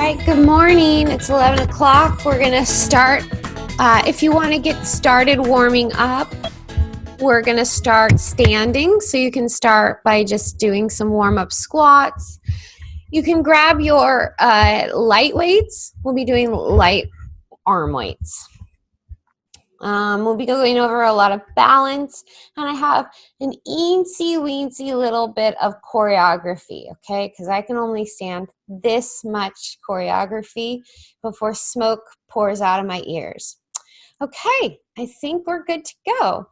right, good morning. It's 11 o'clock. We're going to start. If you want to get started warming up, we're going to start standing. So you can start by just doing some warm-up squats. You can grab your light weights. We'll be doing light arm weights. We'll be going over a lot of balance, and I have an eensy-weensy little bit of choreography, okay? Because I can only stand this much choreography before smoke pours out of my ears. Okay, I think we're good to go.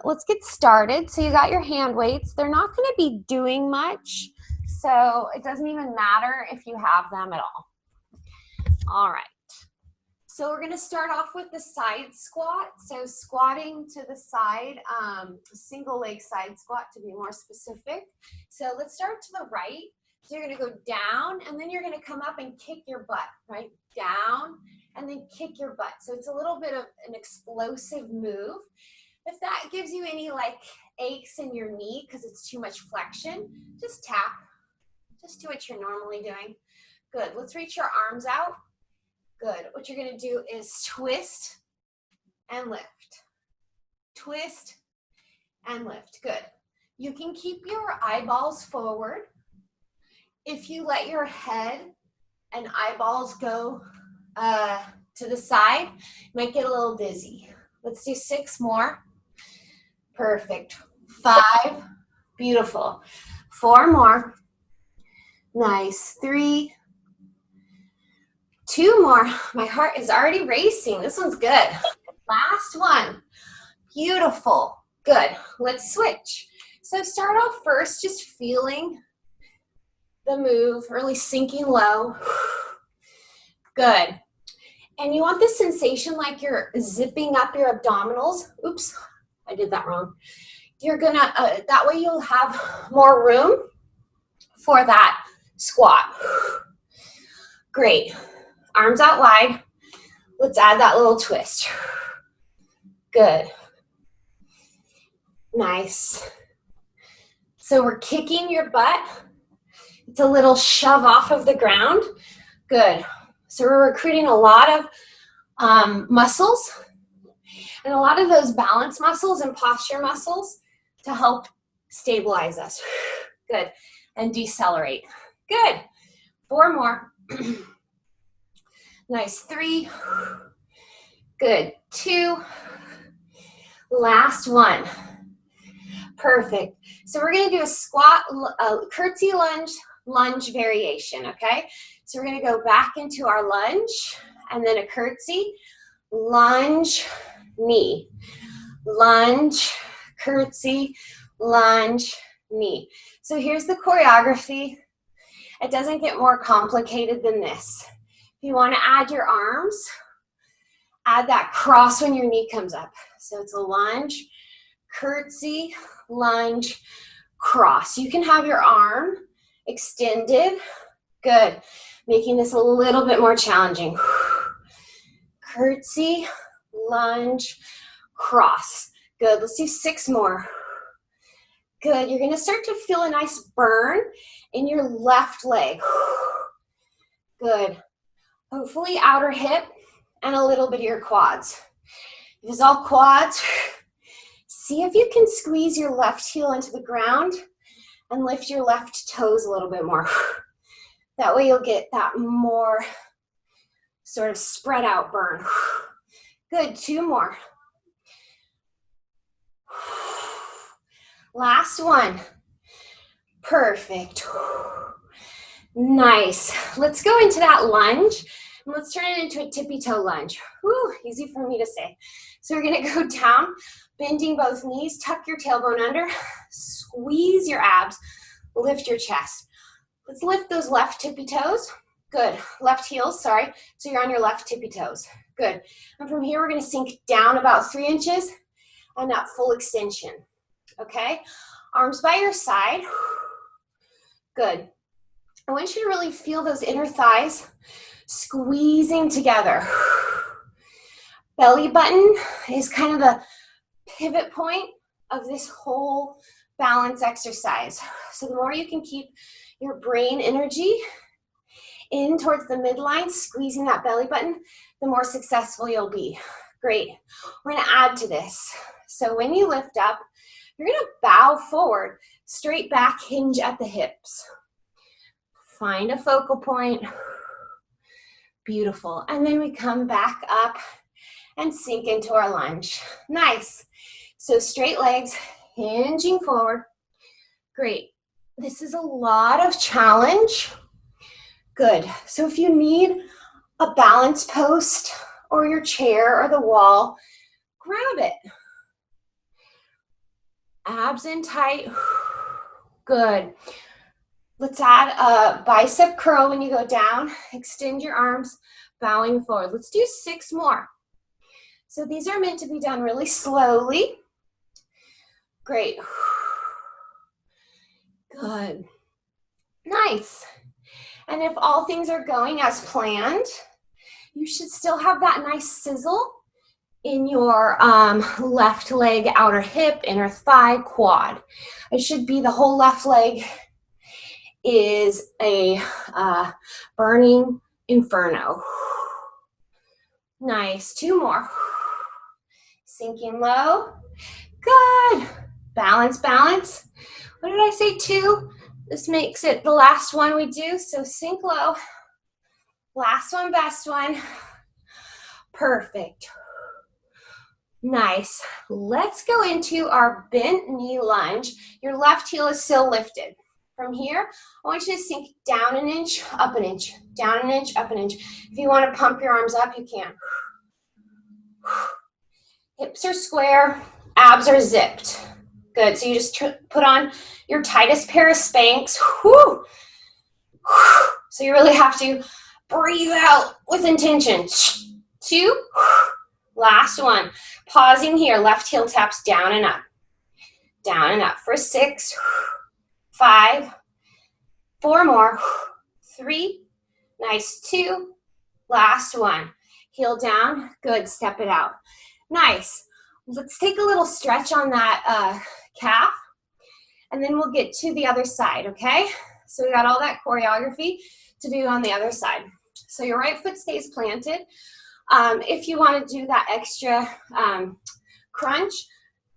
Let's get started. So you got your hand weights. They're not going to be doing much, so it doesn't even matter if you have them at all. All right. So we're going to start off with the side squat. So squatting to the side, single leg side squat to be more specific. So let's start to the right. So you're going to go down, and then you're going to come up and kick your butt, right? Down, and then kick your butt. So it's a little bit of an explosive move. If that gives you any like aches in your knee because it's too much flexion, just tap. Just do what you're normally doing. Good. Let's reach your arms out. Good. What you're going to do is twist and lift. Twist and lift. Good. You can keep your eyeballs forward. If you let your head and eyeballs go to the side, you might get a little dizzy. Let's do 6 more. Perfect. 5. Beautiful. 4 more. Nice. 3. 2 more. My heart is already racing. This one's good. Last one. Beautiful. Good. Let's switch. So start off first just feeling the move, really sinking low. Good. And you want this sensation like you're zipping up your abdominals. Oops, I did that wrong. You're gonna, that way you'll have more room for that squat. Great. Arms out wide. Let's add that little twist. Good. Nice. So we're kicking your butt. It's a little shove off of the ground. Good. So we're recruiting a lot of muscles, and a lot of those balance muscles and posture muscles to help stabilize us. Good. And decelerate. Good. 4 more. Nice. 3. Good. 2. Last one. Perfect. So we're going to do a squat, curtsy lunge variation, okay? So we're going to go back into our lunge and then a curtsy, lunge, knee, lunge, curtsy, lunge, knee. So here's the choreography. It doesn't get more complicated than this. If you want to add your arms, add that cross when your knee comes up. So it's a lunge, curtsy, lunge, cross. You can have your arm extended. Good. Making this a little bit more challenging. Curtsy, lunge, cross. Good. Let's do 6 more. Good. You're going to start to feel a nice burn in your left leg. Good. Hopefully outer hip and a little bit of your quads. If it's all quads, see if you can squeeze your left heel into the ground and lift your left toes a little bit more. That way you'll get that more sort of spread out burn. Good. 2 more. Last one. Perfect. Nice. Let's go into that lunge. And let's turn it into a tippy-toe lunge. Whew, easy for me to say. So we're going to go down, bending both knees, tuck your tailbone under, squeeze your abs, lift your chest. Let's lift those left tippy toes. Good. Left heels, sorry. So you're on your left tippy toes. Good. And from here, we're going to sink down about 3 inches and that full extension. Okay? Arms by your side. Good. I want you to really feel those inner thighs squeezing together. Belly button is kind of the pivot point of this whole balance exercise. So the more you can keep your brain energy in towards the midline, squeezing that belly button, the more successful you'll be. Great. We're going to add to this. So when you lift up, you're going to bow forward, straight back, hinge at the hips. Find a focal point. Beautiful. And then we come back up and sink into our lunge. Nice. So straight legs, hinging forward. Great. This is a lot of challenge. Good. So if you need a balance post or your chair or the wall, grab it. Abs in tight. Good. Let's add a bicep curl when you go down. Extend your arms, bowing forward. Let's do 6 more. So these are meant to be done really slowly. Great. Good. Nice. And if all things are going as planned, you should still have that nice sizzle in your left leg, outer hip, inner thigh, quad. It should be the whole left leg is a burning inferno. Nice. 2 more. Sinking low. Good. Balance, balance. What did I say, 2? This makes it the last one we do. So sink low. Last one, best one. Perfect. Nice. Let's go into our bent knee lunge. Your left heel is still lifted. From here, I want you to sink down an inch, up an inch, down an inch, up an inch. If you want to pump your arms up, you can. Hips are square, abs are zipped. Good. So you just put on your tightest pair of Spanx. Whew. So you really have to breathe out with intention. 2. Last one. Pausing here. Left heel taps down and up. Down and up for 6. 5. 4 more. 3. Nice. 2. Last one. Heel down. Good. Step it out. Nice. Let's take a little stretch on that calf, and then we'll get to the other side, okay? So we got all that choreography to do on the other side. So your right foot stays planted. If you want to do that extra crunch,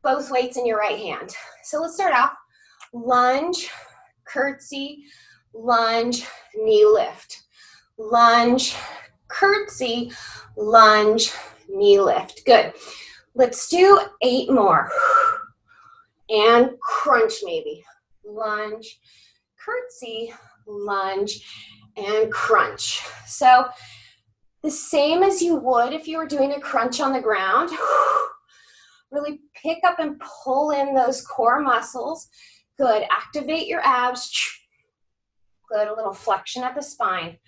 both weights in your right hand. So let's start off. Lunge, curtsy, lunge, knee lift. Lunge, curtsy, lunge, knee lift. Good. Let's do 8 more. And crunch maybe. Lunge, curtsy, lunge, and crunch. So the same as you would if you were doing a crunch on the ground. Really pick up and pull in those core muscles. Good. Activate your abs. Good. A little flexion at the spine.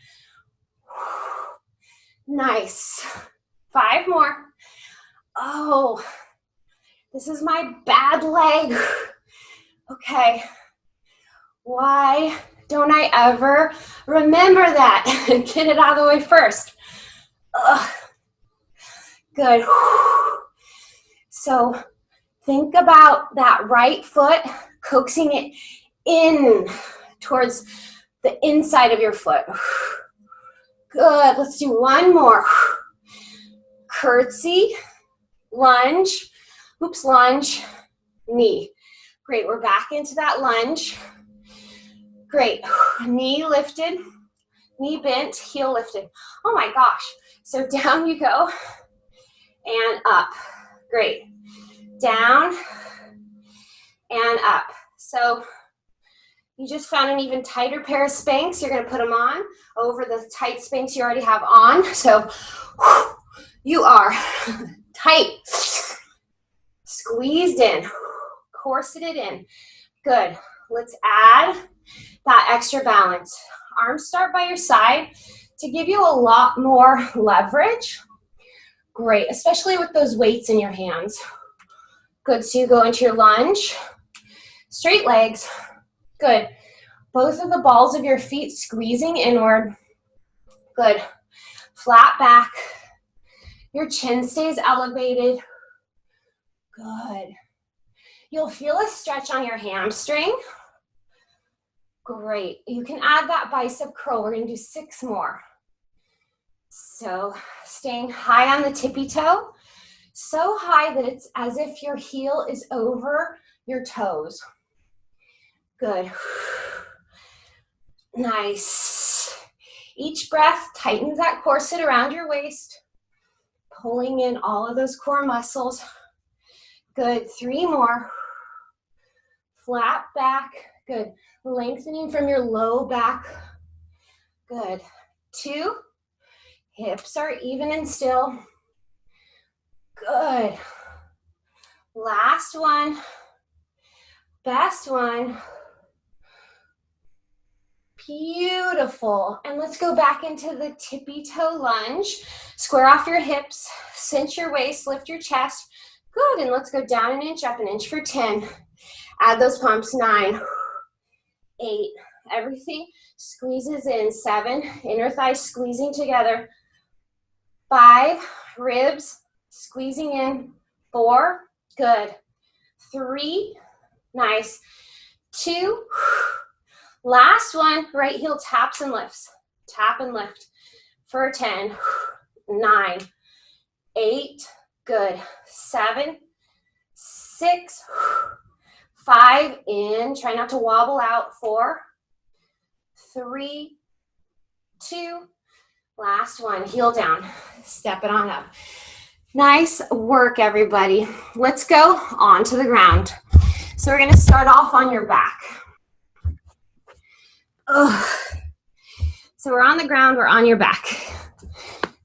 Nice. 5 more. Oh, this is my bad leg. Okay. Why don't I ever remember that? Get it out of the way first. Ugh. Good. So think about that right foot, coaxing it in towards the inside of your foot. Good. Let's do 1 more. Curtsy, lunge, oops, lunge, knee. Great. We're back into that lunge. Great. Knee lifted, knee bent, heel lifted. Oh my gosh. So down you go and up. Great. Down and up. So you just found an even tighter pair of Spanx. You're going to put them on over the tight Spanx you already have on. So you are tight, squeezed in, corseted in. Good. Let's add that extra balance. Arms start by your side to give you a lot more leverage. Great, especially with those weights in your hands. Good, so you go into your lunge. Straight legs. Good. Both of the balls of your feet squeezing inward. Good. Flat back. Your chin stays elevated. Good. You'll feel a stretch on your hamstring. Great. You can add that bicep curl. We're going to do 6 more. So staying high on the tippy toe, so high that it's as if your heel is over your toes. Good. Nice. Each breath tightens that corset around your waist, pulling in all of those core muscles. Good. 3 more. Flat back. Good. Lengthening from your low back. Good. 2. Hips are even and still. Good. Last one. Best one. Beautiful. And let's go back into the tippy-toe lunge. Square off your hips, cinch your waist, lift your chest. Good, and let's go down an inch, up an inch for 10. Add those pumps, 9, 8. Everything squeezes in. 7, inner thighs squeezing together. 5, ribs squeezing in. 4, good. 3, nice. 2, last one, right heel taps and lifts. Tap and lift for 10, 9, 8, good. 7, 6, 5, in. Try not to wobble out. 4, 3, 2, last one. Heel down. Step it on up. Nice work, everybody. Let's go onto the ground. So we're going to start off on your back. Ugh. So we're on the ground, we're on your back.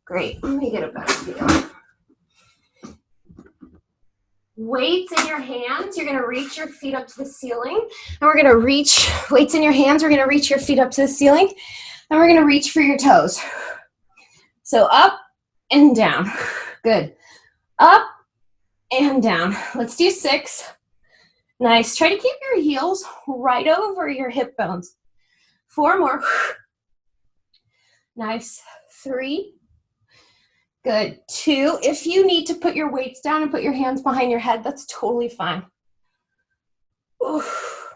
Great, let me get a better view. Weights in your hands, you're gonna reach your feet up to the ceiling. And we're gonna reach, weights in your hands, we're gonna reach your feet up to the ceiling. And we're gonna reach for your toes. So up and down, good. Up and down, let's do 6. Nice, try to keep your heels right over your hip bones. 4 more. Nice. 3. Good. 2. If you need to put your weights down and put your hands behind your head, that's totally fine. Oof.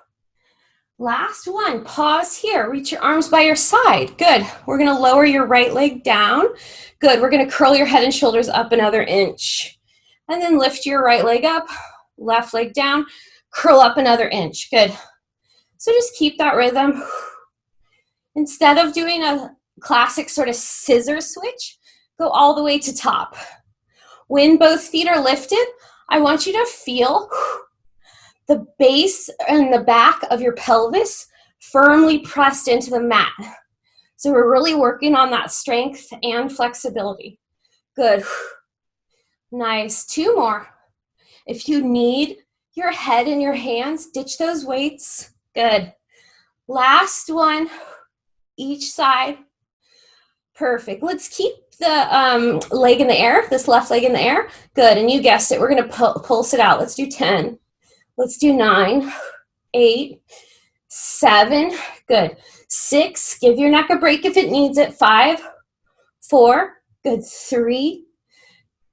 Last one. Pause here. Reach your arms by your side. Good. We're going to lower your right leg down. Good. We're going to curl your head and shoulders up another inch. And then lift your right leg up, left leg down, curl up another inch. Good. So just keep that rhythm. Instead of doing a classic sort of scissor switch, go all the way to top. When both feet are lifted, I want you to feel the base and the back of your pelvis firmly pressed into the mat. So we're really working on that strength and flexibility. Good. Nice. 2 more. If you need your head in your hands, ditch those weights. Good. Last one. Each side. Perfect. Let's keep the leg in the air, this left leg in the air. Good. And you guessed it. We're going to pulse it out. Let's do 10. Let's do 9, 8, 7. Good. 6. Give your neck a break if it needs it. 5, 4. Good. 3,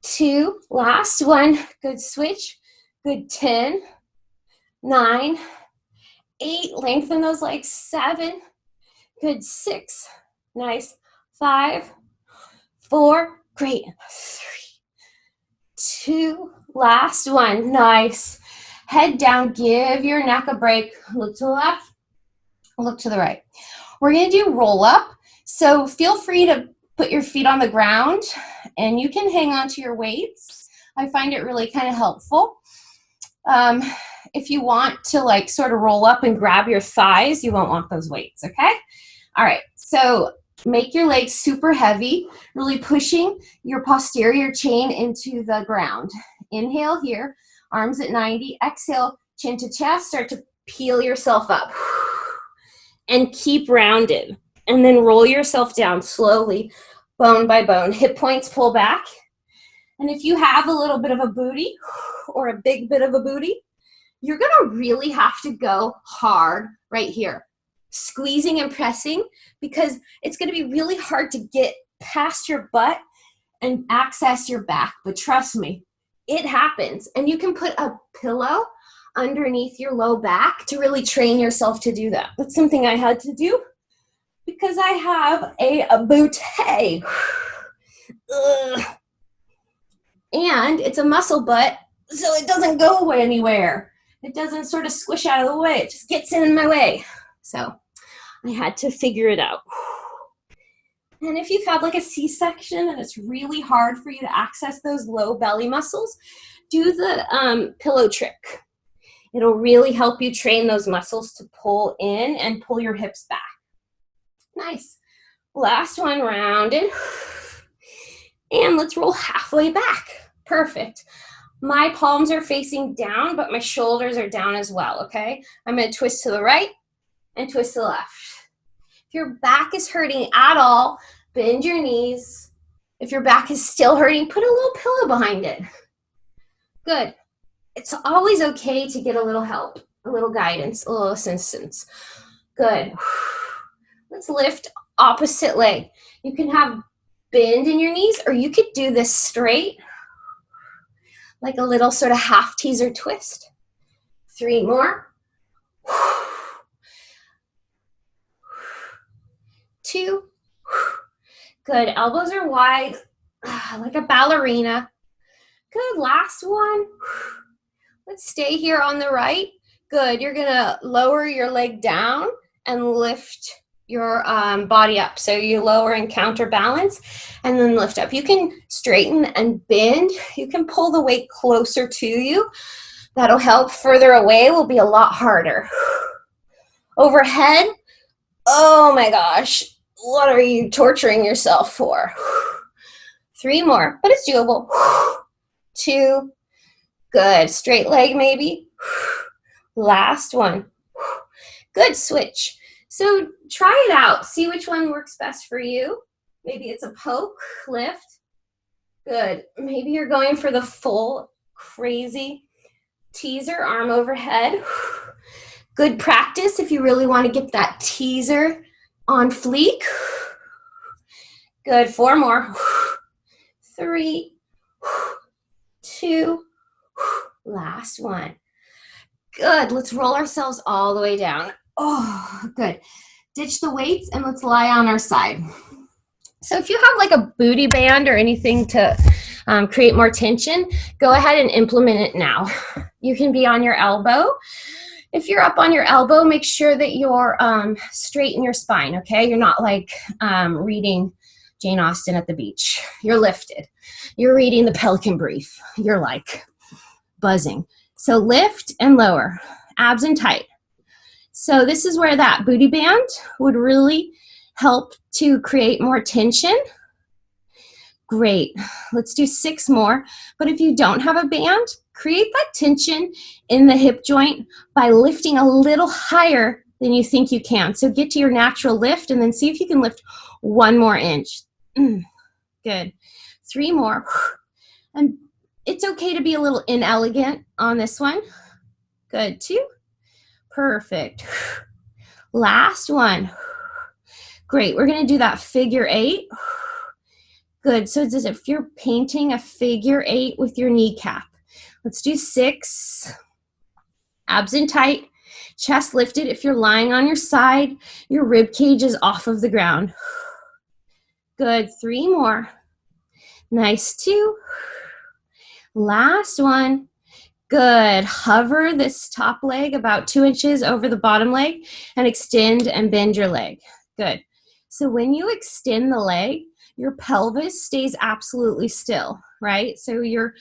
2. Last one. Good. Switch. Good. 10, 9, 8. Lengthen those legs. 7. Good. 6. Nice. 5, 4. Great. 3, 2. Last one. Nice. Head down. Give your neck a break. Look to the left. Look to the right. We're going to do roll up. So feel free to put your feet on the ground and you can hang on to your weights. I find it really kind of helpful. If you want to like sort of roll up and grab your thighs, you won't want those weights, okay? All right, so make your legs super heavy, really pushing your posterior chain into the ground. Inhale here, arms at 90. Exhale, chin to chest, start to peel yourself up. And keep rounded. And then roll yourself down slowly, bone by bone. Hip points pull back. And if you have a little bit of a booty or a big bit of a booty, you're going to really have to go hard right here. Squeezing and pressing, because it's going to be really hard to get past your butt and access your back. But trust me, it happens. And you can put a pillow underneath your low back to really train yourself to do that. That's something I had to do because I have a bootay. And it's a muscle butt, so it doesn't go away anywhere. It doesn't sort of squish out of the way. It just gets in my way. So I had to figure it out. And if you've had like a C-section and it's really hard for you to access those low belly muscles, do the pillow trick. It'll really help you train those muscles to pull in and pull your hips back. Nice. Last one, rounded. And let's roll halfway back. Perfect. My palms are facing down, but my shoulders are down as well, okay? I'm going to twist to the right and twist to the left. If your back is hurting at all, bend your knees. If your back is still hurting, put a little pillow behind it. Good. It's always okay to get a little help, a little guidance, a little assistance. Good. Let's lift opposite leg. You can have bend in your knees, or you could do this straight, like a little sort of half teaser twist. 3 more. 2. Good. Elbows are wide, like a ballerina. Good. Last one. Let's stay here on the right. Good. You're going to lower your leg down and lift your body up. So you lower and counterbalance and then lift up. You can straighten and bend. You can pull the weight closer to you. That'll help. Further away will be a lot harder. Overhead. Oh my gosh. What are you torturing yourself for? 3 more, but it's doable. 2. Good. Straight leg maybe. Last one. Good. Switch. So try it out. See which one works best for you. Maybe it's a poke, lift. Good. Maybe you're going for the full crazy teaser, arm overhead. Good practice if you really want to get that teaser on fleek. Good. 4 more. 3, 2, last one. Good. Let's roll ourselves all the way down. Oh, good. Ditch the weights and let's lie on our side. So if you have like a booty band or anything to create more tension, go ahead and implement it now. You can be on your elbow. If you're up on your elbow, make sure that you're straight in your spine, okay? You're not like reading Jane Austen at the beach. You're lifted. You're reading the Pelican Brief. You're like buzzing. So lift and lower, abs and tight. So this is where that booty band would really help to create more tension. Great. Let's do 6 more. But if you don't have a band, create that tension in the hip joint by lifting a little higher than you think you can. So get to your natural lift and then see if you can lift 1 more inch. Good. 3 more. And it's okay to be a little inelegant on this one. Good. 2. Perfect. Last one. Great. We're going to do that figure 8. Good. So it's as if you're painting a figure 8 with your kneecap. Let's do 6. Abs in tight. Chest lifted. If you're lying on your side, your rib cage is off of the ground. Good. 3 more. Nice. 2. Last one. Good. Hover this top leg about 2 inches over the bottom leg and extend and bend your leg. Good. So when you extend the leg, your pelvis stays absolutely still, right? So you're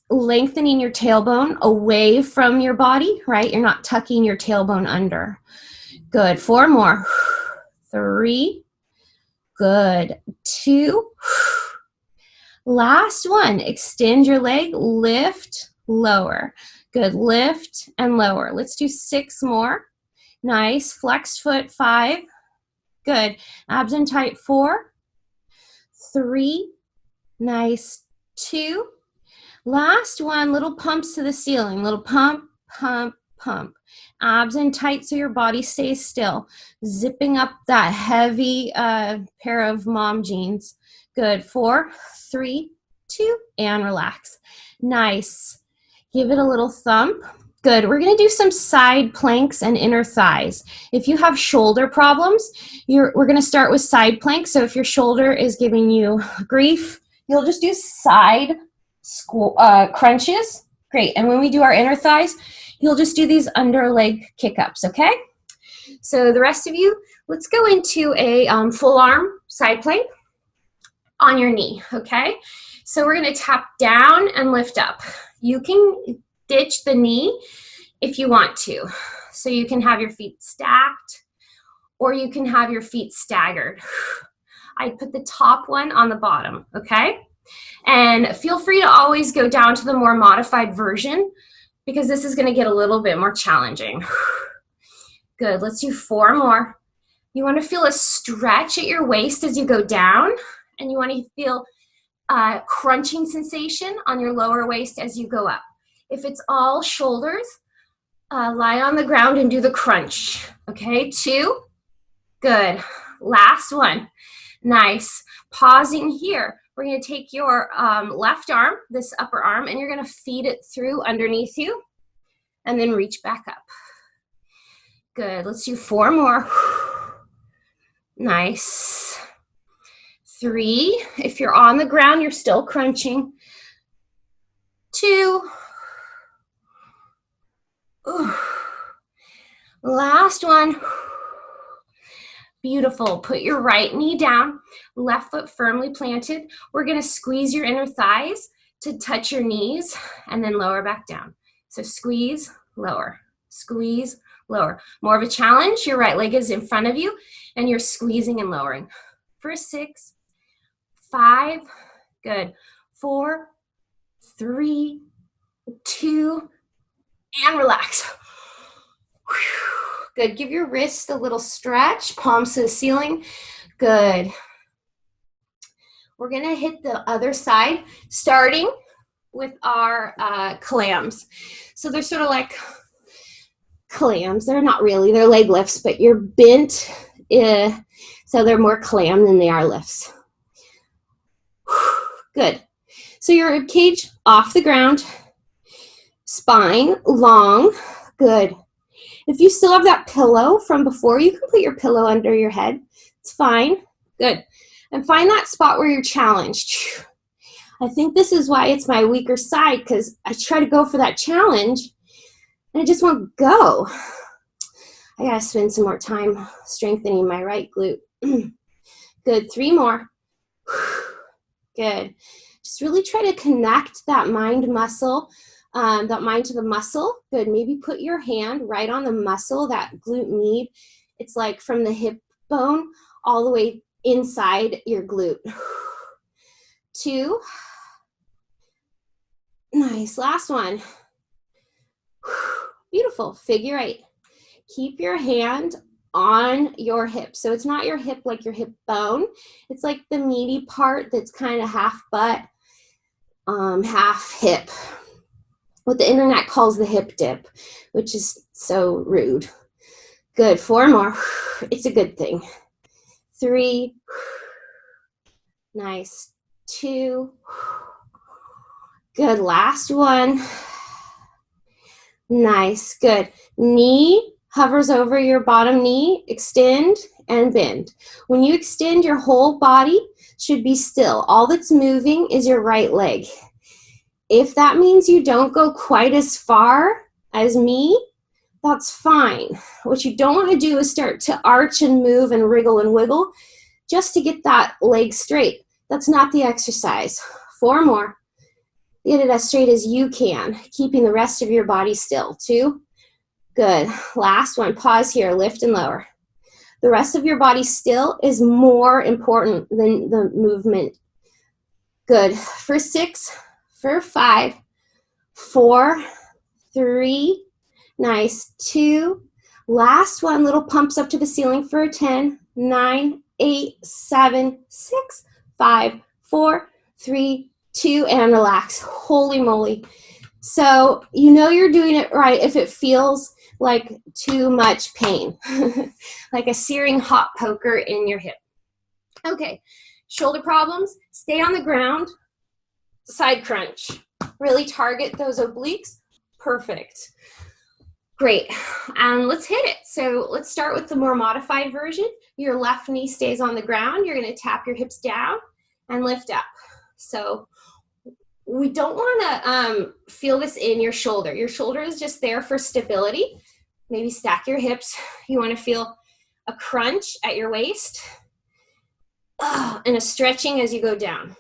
lengthening your tailbone away from your body, right? You're not tucking your tailbone under. Good. 4 more. 3. Good. 2. Last one. Extend your leg, lift, lower. Good. Lift and lower. Let's do 6 more. Nice. Flexed foot. 5. Good. Abs in tight. 4. 3. Nice. 2. Last one. Little pumps to the ceiling. Little pump, pump, pump. Abs in tight so your body stays still. Zipping up that heavy pair of mom jeans. Good. 4, 3, 2, and relax. Nice. Give it a little thump. Good. We're going to do some side planks and inner thighs. If you have shoulder problems, we're going to start with side planks. So if your shoulder is giving you grief, you'll just do side crunches. Great. And when we do our inner thighs, you'll just do these under leg kick-ups, okay? So the rest of you, let's go into a full arm side plank on your knee, okay? So we're going to tap down and lift up. You can ditch the knee if you want to. So you can have your feet stacked or you can have your feet staggered. I put the top one on the bottom, okay? And feel free to always go down to the more modified version because this is going to get a little bit more challenging. Good. Let's do 4 more. You want to feel a stretch at your waist as you go down, and you want to feel a crunching sensation on your lower waist as you go up. If it's all shoulders, lie on the ground and do the crunch. Okay, 2. Good. Last one. Nice. Pausing here. We're going to take your left arm, this upper arm, and you're going to feed it through underneath you and then reach back up. Good. Let's do 4 more. Nice. 3. If you're on the ground, you're still crunching. 2. Last one. Beautiful. Put your right knee down, left foot firmly planted. We're going to squeeze your inner thighs to touch your knees and then lower back down. So squeeze, lower, squeeze, lower. More of a challenge. Your right leg is in front of you and you're squeezing and lowering. For 6, 5, good. 4, 3, 2, and relax. Good. Give your wrist a little stretch, palms to the ceiling. Good. We're going to hit the other side, starting with our clams. So they're sort of like clams. They're not really. They're leg lifts, but you're bent. So they're more clam than they are lifts. Good. So your rib cage off the ground, spine long. Good. If you still have that pillow from before, you can put your pillow under your head. It's fine. Good. And find that spot where you're challenged. I think this is why it's my weaker side, because I try to go for that challenge and I just won't go. I gotta spend some more time strengthening my right glute. Good. 3 more. Good. Just really try to connect that mind muscle. That mind to the muscle. Good. Maybe put your hand right on the muscle, that glute med. It's like from the hip bone all the way inside your glute. 2. Nice. Last one. Beautiful. Figure 8. Keep your hand on your hip. So it's not your hip like your hip bone. It's like the meaty part that's kind of half butt, half hip. What the internet calls the hip dip, which is so rude. Good. 4 more. It's a good thing. 3. Nice. 2. Good. Last one. Nice. Good. Knee hovers over your bottom knee. Extend and bend. When you extend, your whole body should be still. All that's moving is your right leg. If that means you don't go quite as far as me, that's fine. What you don't want to do is start to arch and move and wriggle and wiggle just to get that leg straight. That's not the exercise. 4 more. Get it as straight as you can, keeping the rest of your body still. 2. Good. Last one. Pause here. Lift and lower. The rest of your body still is more important than the movement. Good. For 6. For 5, 4, 3, nice, 2, last one, little pumps up to the ceiling for a 10, 9, 8, 7, 6, 5, 4, 3, 2, and relax. Holy moly. So you know you're doing it right if it feels like too much pain, like a searing hot poker in your hip. Okay, shoulder problems, stay on the ground. Side crunch. Really target those obliques. Perfect. Great. And let's hit it. So let's start with the more modified version. Your left knee stays on the ground. You're going to tap your hips down and lift up. So we don't want to feel this in your shoulder. Your shoulder is just there for stability. Maybe stack your hips. You want to feel a crunch at your waist and a stretching as you go down.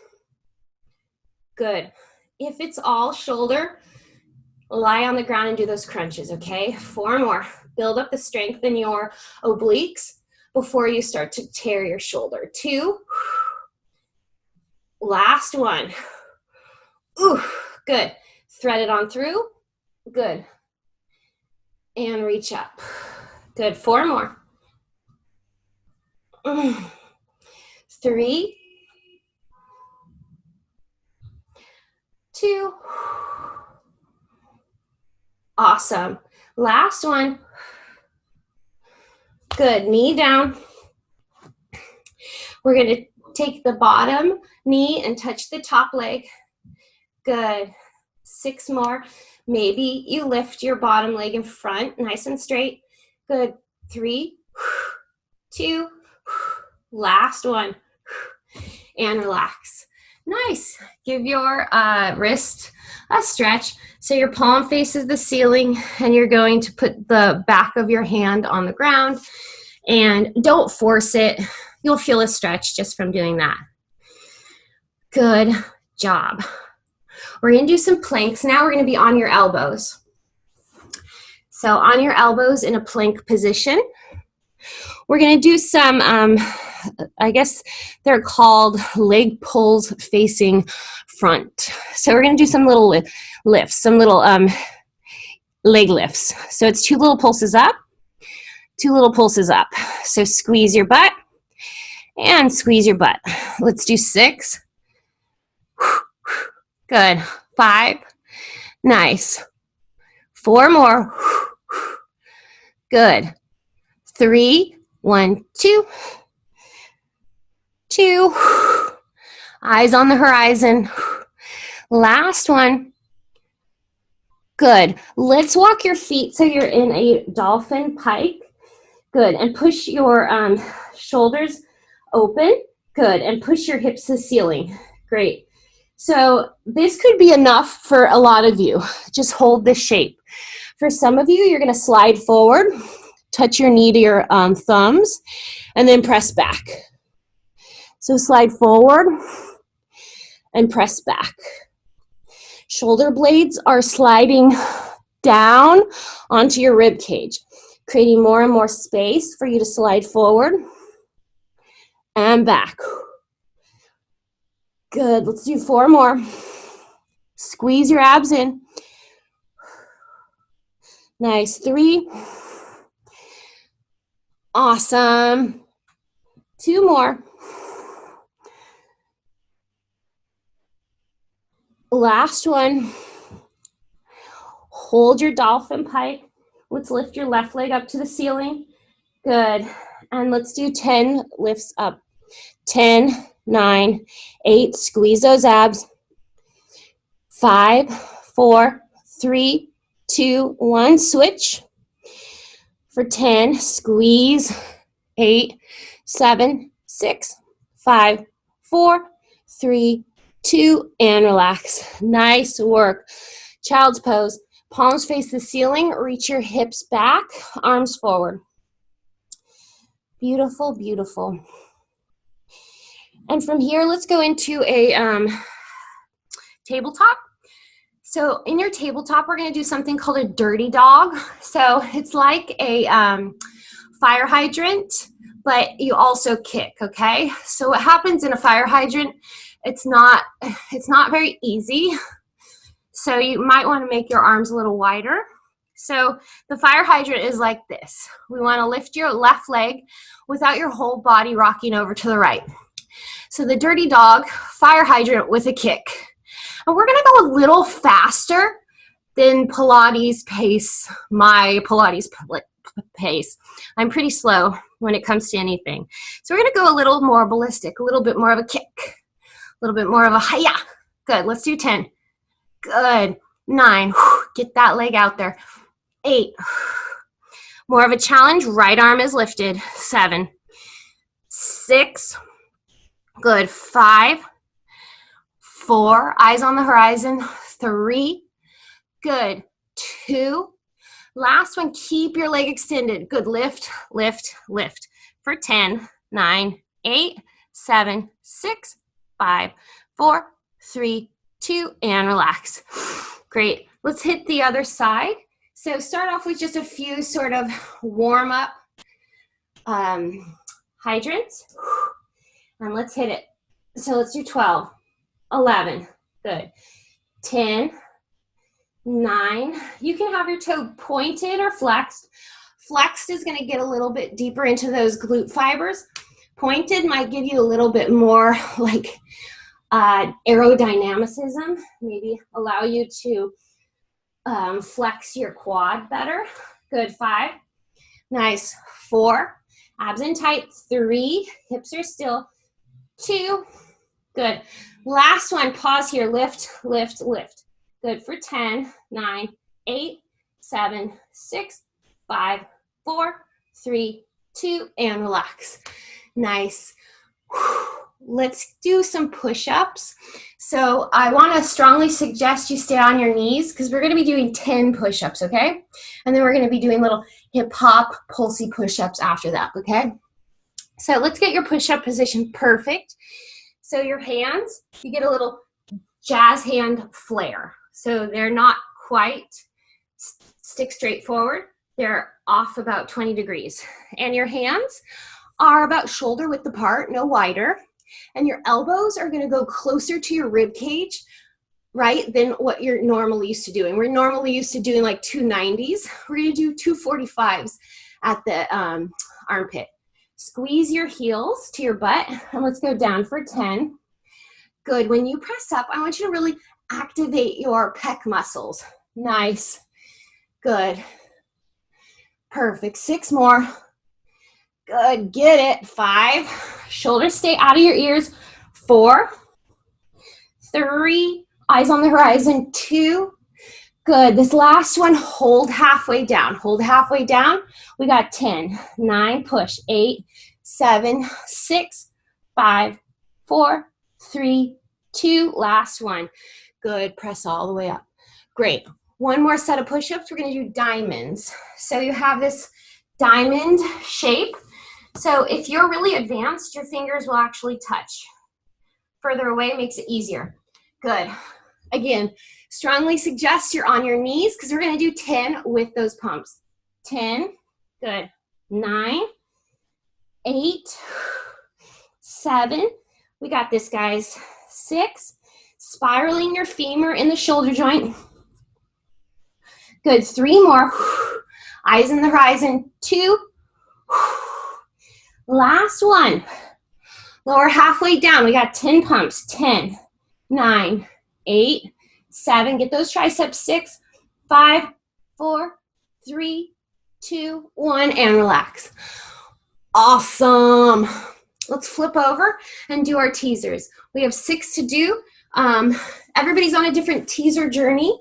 Good. If it's all shoulder, lie on the ground and do those crunches, okay? 4 more. Build up the strength in your obliques before you start to tear your shoulder. 2. Last one. Ooh, good. Thread it on through. Good. And reach up. Good. 4 more. 3, 2. Awesome. Last one. Good. Knee down. We're going to take the bottom knee and touch the top leg. Good. 6 more. Maybe you lift your bottom leg in front, nice and straight. Good. 3, 2, last one. And relax. Nice. Give your wrist a stretch. So your palm faces the ceiling and you're going to put the back of your hand on the ground and don't force it. You'll feel a stretch just from doing that. Good job. We're going to do some planks. Now we're going to be on your elbows. So on your elbows in a plank position. We're going to do some, I guess they're called leg pulls facing front. So we're going to do some little lifts, some little leg lifts. So it's 2 little pulses up, 2 little pulses up. So squeeze your butt and squeeze your butt. Let's do 6. Good. 5. Nice. 4 more. Good. 3. 1, 2. 2. Eyes on the horizon. Last one. Good. Let's walk your feet so you're in a Dolphin Pike. Good. And push your shoulders open. Good. And push your hips to the ceiling. Great. So this could be enough for a lot of you. Just hold this shape. For some of you, you're going to slide forward, touch your knee to your thumbs, and then press back. So slide forward and press back. Shoulder blades are sliding down onto your rib cage, creating more and more space for you to slide forward and back. Good. Let's do 4 more. Squeeze your abs in. Nice. 3. Awesome. 2 more. Last one. Hold your Dolphin Pike. Let's lift your left leg up to the ceiling. Good. And let's do 10 lifts up. 10, 9, 8. Squeeze those abs. 5, 4, 3, 2, 1. Switch. For 10, squeeze. 8, 7, 6, 5, 4, 3, 2, and relax. Nice work. Child's pose. Palms face the ceiling. Reach your hips back. Arms forward. Beautiful, beautiful. And from here, let's go into a tabletop. So in your tabletop, we're going to do something called a dirty dog. So it's like a fire hydrant, but you also kick, okay? So what happens in a fire hydrant, it's not very easy. So you might want to make your arms a little wider. So the fire hydrant is like this. We want to lift your left leg without your whole body rocking over to the right. So the dirty dog, fire hydrant with a kick. And we're going to go a little faster than Pilates pace, my Pilates pace. I'm pretty slow when it comes to anything. So we're going to go a little more ballistic, a little bit more of a kick, a little bit more of a hi-ya. Good. Let's do 10, Good. 9. Get that leg out there. 8. More of a challenge. Right arm is lifted. 7. 6. Good. 5. 4. Eyes on the horizon. 3. Good. 2. Last one. Keep your leg extended. Good. Lift, lift, lift. For 10. 9. 8. 7. 6. 5. 4. 3. 2. And relax. Great. Let's hit the other side. So start off with just a few sort of warm-up hydrants. And let's hit it. So let's do 12, 11, good, 10, 9. You can have your toe pointed or flexed. Flexed is going to get a little bit deeper into those glute fibers. Pointed might give you a little bit more like aerodynamicism, maybe allow you to flex your quad better. Good. 5. Nice. 4. Abs in tight. 3. Hips are still. 2. Good. Last one. Pause here. Lift, lift, lift. Good. For 10. 9. 8. 7. 6. 5. 4. 3. 2. And relax. Nice. Let's do some push-ups. So I want to strongly suggest you stay on your knees because we're going to be doing 10 push-ups, okay? And then we're going to be doing little hip-hop, pulsy push-ups after that, okay? So let's get your push-up position perfect. So your hands, you get a little jazz hand flare. So they're not quite stick straight forward. They're off about 20 degrees. And your hands are about shoulder width apart, no wider. And your elbows are going to go closer to your rib cage, right, than what you're normally used to doing. We're normally used to doing like 290s. We're going to do 245s at the armpit. Squeeze your heels to your butt, and let's go down for 10. Good. When you press up, I want you to really activate your pec muscles. Nice. Good. Perfect. 6 more. Good. Get it. 5. Shoulders stay out of your ears. 4. 3. Eyes on the horizon. 2. Good. This last one, hold halfway down. Hold halfway down. We got 10. 9. Push. 8. 7. 6. 5. 4. 3. 2. Last one. Good. Press all the way up. Great. One more set of push-ups. We're going to do diamonds. So you have this diamond shape. So if you're really advanced, your fingers will actually touch. Further away makes it easier. Good. Again, strongly suggest you're on your knees because we're going to do 10 with those pumps. 10. Good. 9. 8. 7. We got this, guys. 6. Spiraling your femur in the shoulder joint. Good. 3 more. Eyes in the horizon. 2. Last one. Lower halfway down. We got 10 pumps. 10, 9, 8, 7. Get those triceps. 6, 5, 4, 3, 2, 1, and relax. Awesome. Let's flip over and do our teasers. We have 6 to do. Everybody's on a different teaser journey.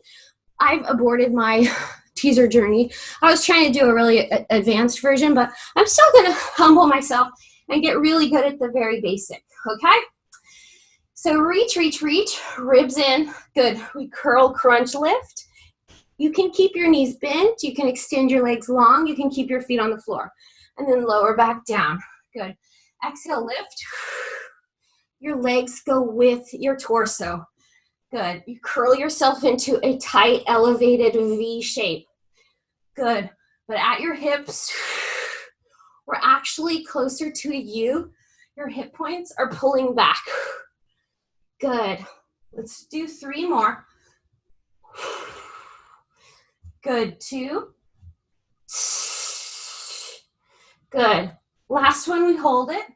I've aborted my teaser journey. I was trying to do a really advanced version, but I'm still going to humble myself and get really good at the very basic, okay? So reach, reach, reach, ribs in. Good. We curl, crunch, lift. You can keep your knees bent. You can extend your legs long. You can keep your feet on the floor. And then lower back down. Good. Exhale, lift. Your legs go with your torso. Good. You curl yourself into a tight, elevated V shape. Good. But at your hips, we're actually closer to a U. Your hip points are pulling back. Good. Let's do 3 more. Good. 2. Good. Last one, we hold it.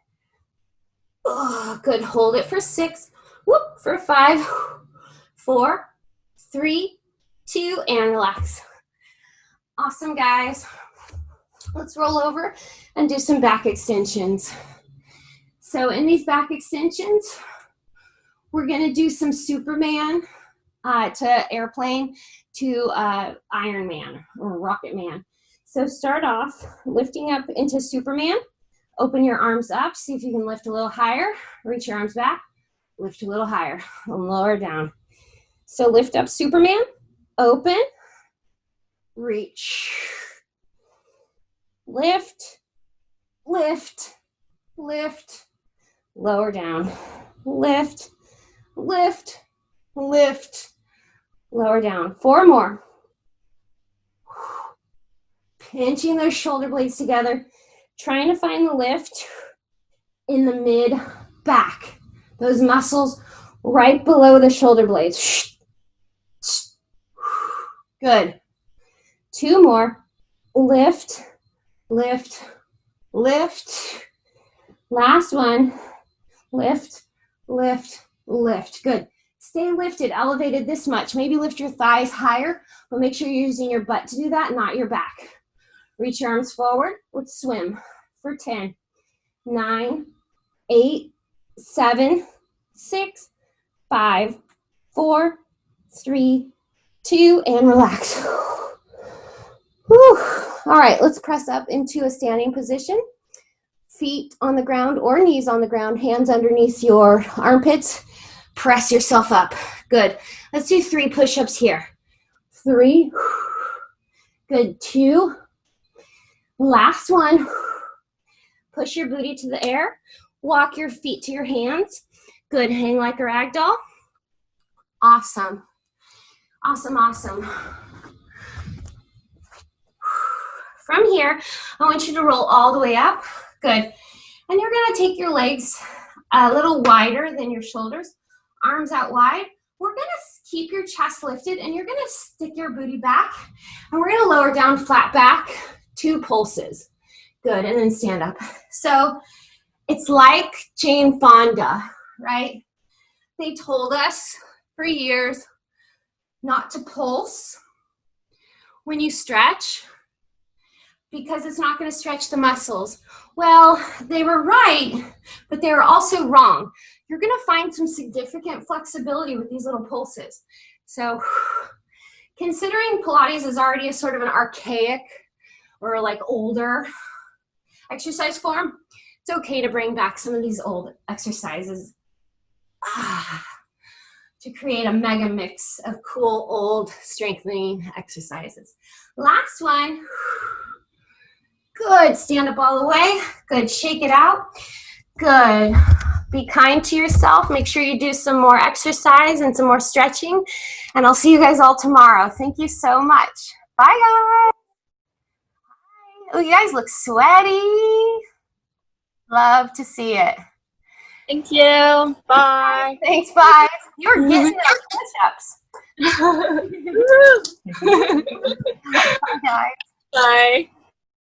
Oh, good. Hold it for 6. Whoop, for 5. 4, 3, 2, and relax. Awesome, guys. Let's roll over and do some back extensions. So in these back extensions, we're going to do some Superman to airplane to Iron Man or Rocket Man. So start off lifting up into Superman. Open your arms up. See if you can lift a little higher. Reach your arms back. Lift a little higher and lower down. So lift up Superman. Open. Reach. Lift. Lift. Lift. Lower down. Lift. Lift. Lift. Lower down. 4 more. Pinching those shoulder blades together. Trying to find the lift in the mid back. Those muscles right below the shoulder blades. Good. 2 more. Lift, lift, lift. Last one. Lift, lift, lift. Good. Stay lifted, elevated this much. Maybe lift your thighs higher, but make sure you're using your butt to do that, not your back. Reach your arms forward. Let's swim for 10, 9, 8, 7, 6, 5, 4, 3, 2, and relax. Whew. All right, let's press up into a standing position. Feet on the ground or knees on the ground, hands underneath your armpits. Press yourself up. Good. Let's do 3 push-ups here. 3. Good. 2. Last one. Push your booty to the air. Walk your feet to your hands. Good. Hang like a rag doll. Awesome. Awesome, awesome. From here, I want you to roll all the way up. Good. And you're going to take your legs a little wider than your shoulders. Arms out wide. We're going to keep your chest lifted, and you're going to stick your booty back. And we're going to lower down flat back. 2 pulses. Good, and then stand up. So it's like Jane Fonda, right? They told us for years not to pulse when you stretch because it's not going to stretch the muscles. Well, they were right, but they were also wrong. You're going to find some significant flexibility with these little pulses. So considering Pilates is already a sort of an archaic or like older exercise form, it's okay to bring back some of these old exercises to create a mega mix of cool old strengthening exercises. Last one. Good. Stand up all the way. Good. Shake it out. Good. Be kind to yourself. Make sure you do some more exercise and some more stretching. And I'll see you guys all tomorrow. Thank you so much. Bye, guys. Oh, you guys look sweaty. Love to see it. Thank you. Bye. Thanks, bye. You're getting those push-ups. Bye, guys. Bye.